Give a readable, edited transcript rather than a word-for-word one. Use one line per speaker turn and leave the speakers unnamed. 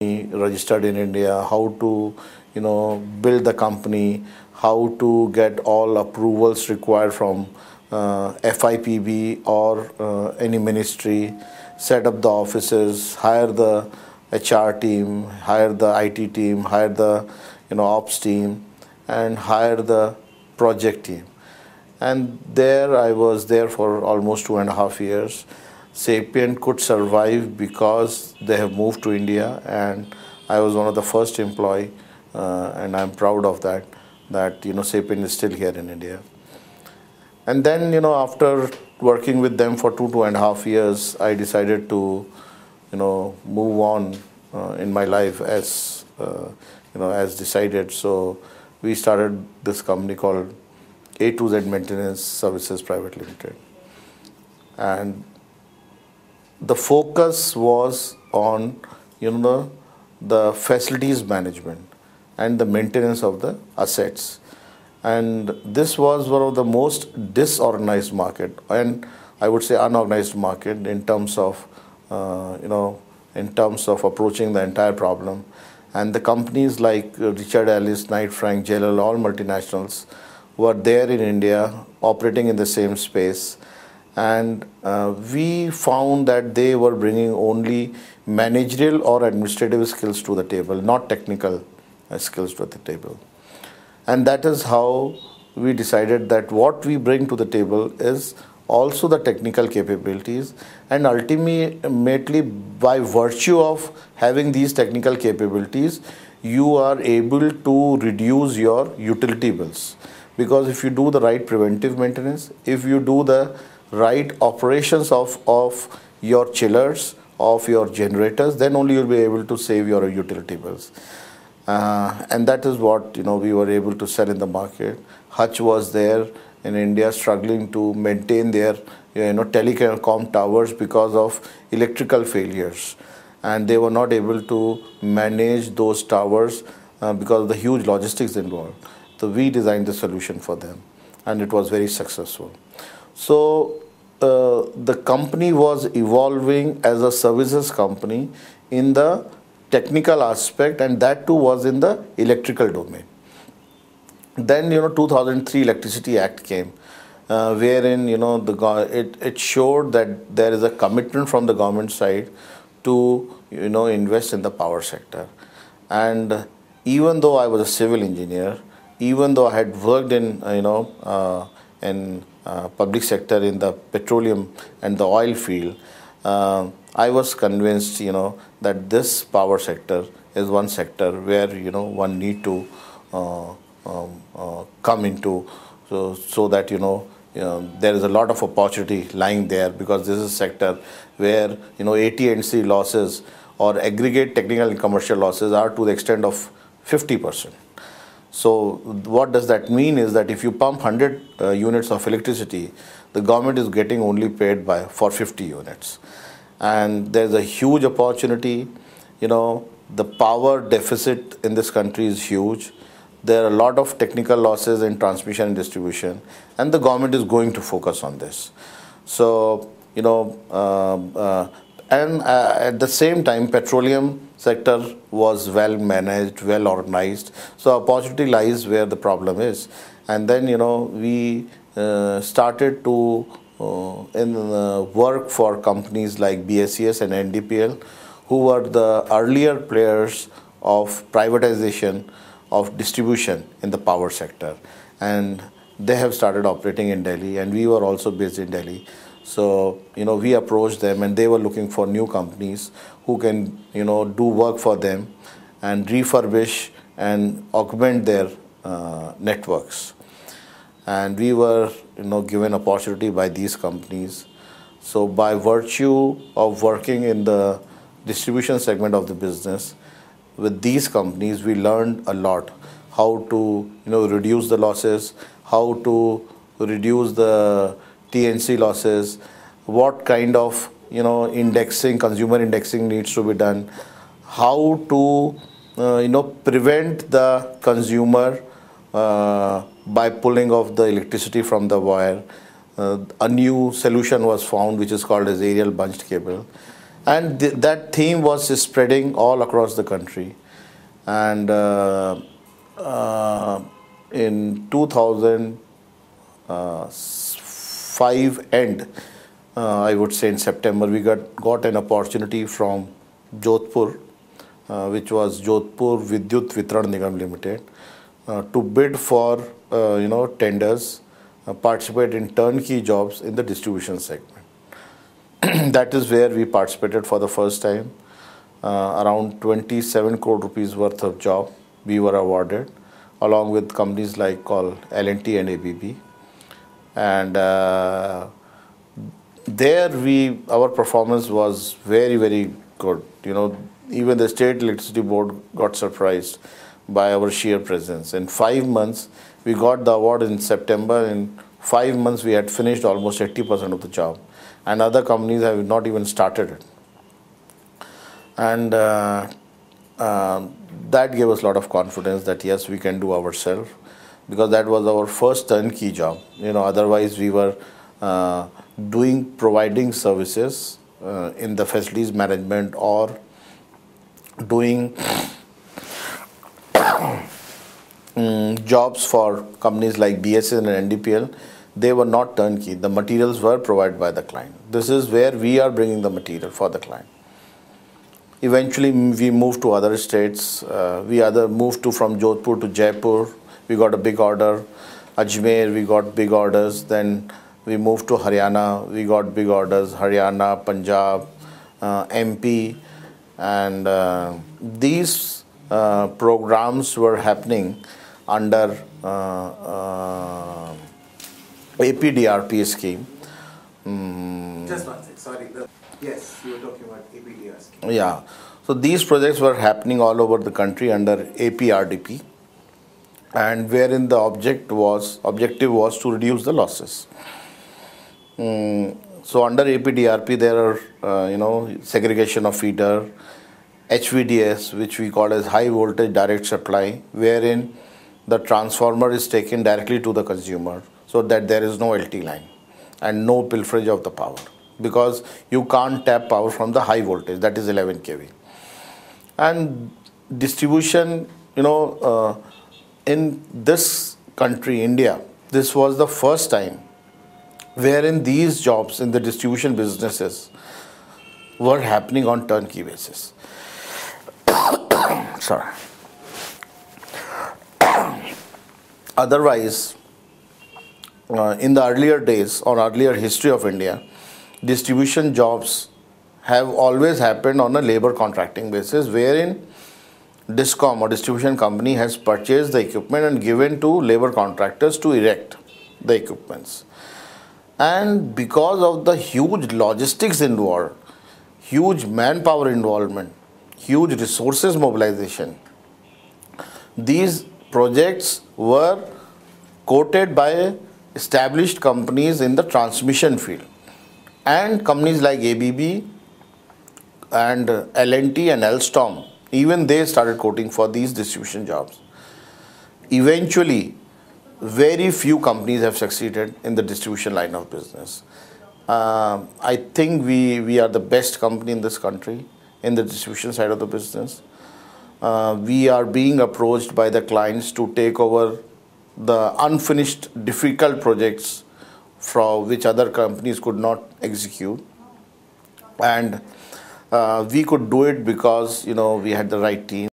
registered in India, how to, build the company, how to get all approvals required from FIPB or any ministry, set up the offices, hire the HR team, hire the IT team, hire the ops team, and hire the project team. And there I was there for almost 2.5 years. Sapient could survive because they have moved to India, and I was one of the first employee, and I'm proud of that. That Sapient is still here in India. And then after working with them for 2.5 years, I decided to move on in my life as decided. So we started this company called A2Z Maintenance Services Private Limited, and the focus was on the facilities management and the maintenance of the assets. And this was one of the most disorganized market, and I would say unorganized market in terms of approaching the entire problem. And the companies like Richard Ellis, Knight Frank, JLL, all multinationals were there in India operating in the same space. And we found that they were bringing only managerial or administrative skills to the table, not technical skills to the table. And that is how we decided that what we bring to the table is also the technical capabilities, and ultimately by virtue of having these technical capabilities, you are able to reduce your utility bills. Because if you do the right preventive maintenance, if you do the right operations of your chillers, of your generators, then only you'll be able to save your utility bills. And that is what we were able to sell in the market. Hutch was there in India struggling to maintain their telecom towers because of electrical failures, and they were not able to manage those towers because of the huge logistics involved. So we designed the solution for them, and it was very successful. So the company was evolving as a services company in the technical aspect, and that too was in the electrical domain. Then 2003 Electricity Act came, wherein it showed that there is a commitment from the government side to invest in the power sector. And even though I was a civil engineer, even though I had worked in public sector in the petroleum and the oil field, I was convinced that this power sector is one sector where one need to come into, so that there is a lot of opportunity lying there, because this is a sector where AT&C losses or aggregate technical and commercial losses are to the extent of 50%. So what does that mean is that if you pump 100 units of electricity, the government is getting only paid for 50 units. And there's a huge opportunity. The power deficit in this country is huge. There are a lot of technical losses in transmission and distribution, and the government is going to focus on this. So, at the same time, petroleum sector was well managed, well organized. So opportunity lies where the problem is. And then, we started to work for companies like BSES and NDPL, who were the earlier players of privatization of distribution in the power sector. And they have started operating in Delhi, and we were also based in Delhi. So, we approached them, and they were looking for new companies who can, do work for them and refurbish and augment their networks. And we were, given opportunity by these companies. So by virtue of working in the distribution segment of the business with these companies, we learned a lot. How to, reduce the losses, how to reduce the TNC losses, what kind of, indexing, consumer indexing needs to be done, how to, prevent the consumer by pulling off the electricity from the wire. A new solution was found, which is called as aerial bunched cable. And that theme was spreading all across the country. And in 2005 end, I would say in September, we got an opportunity from Jodhpur, which was Jodhpur Vidyut Vitran Nigam Limited, to bid for tenders, participate in turnkey jobs in the distribution segment. That is where we participated for the first time. Around 27 crore rupees worth of job we were awarded, along with companies like called L&T and ABB. And there our performance was very, very good. Even the State Electricity Board got surprised by our sheer presence. In 5 months, we got the award in September. In 5 months, we had finished almost 80% of the job. And other companies have not even started it. And that gave us a lot of confidence that yes, we can do ourselves, because that was our first turnkey job. Otherwise we were providing services in the facilities management, or doing jobs for companies like BSN and NDPL. They were not turnkey. The materials were provided by the client. This is where we are bringing the material for the client. Eventually, we moved to other states. We moved from Jodhpur to Jaipur. We got a big order. Ajmer, we got big orders. Then we moved to Haryana. We got big orders. Haryana, Punjab, MP. And these programs were happening under APDRP scheme.
Just one sec, sorry. Yes, you were talking about APDRP scheme.
Yeah. So these projects were happening all over the country under APRDP, and wherein the objective was to reduce the losses. So under APDRP, there are segregation of feeder, HVDS, which we call as high voltage direct supply, wherein the transformer is taken directly to the consumer, so that there is no LT line and no pilferage of the power, because you can't tap power from the high voltage, that is 11 kV. And distribution, in this country, India, this was the first time wherein these jobs in the distribution businesses were happening on turnkey basis. Sorry. Otherwise, in the earlier days or earlier history of India, distribution jobs have always happened on a labor contracting basis, wherein DISCOM or distribution company has purchased the equipment and given to labor contractors to erect the equipments. And because of the huge logistics involved, huge manpower involvement, huge resources mobilization, these projects were quoted by established companies in the transmission field, and companies like ABB and L&T and Alstom, even they started quoting for these distribution jobs. Eventually, very few companies have succeeded in the distribution line of business. I think we are the best company in this country in the distribution side of the business. We are being approached by the clients to take over the unfinished difficult projects from which other companies could not execute, and we could do it because we had the right team.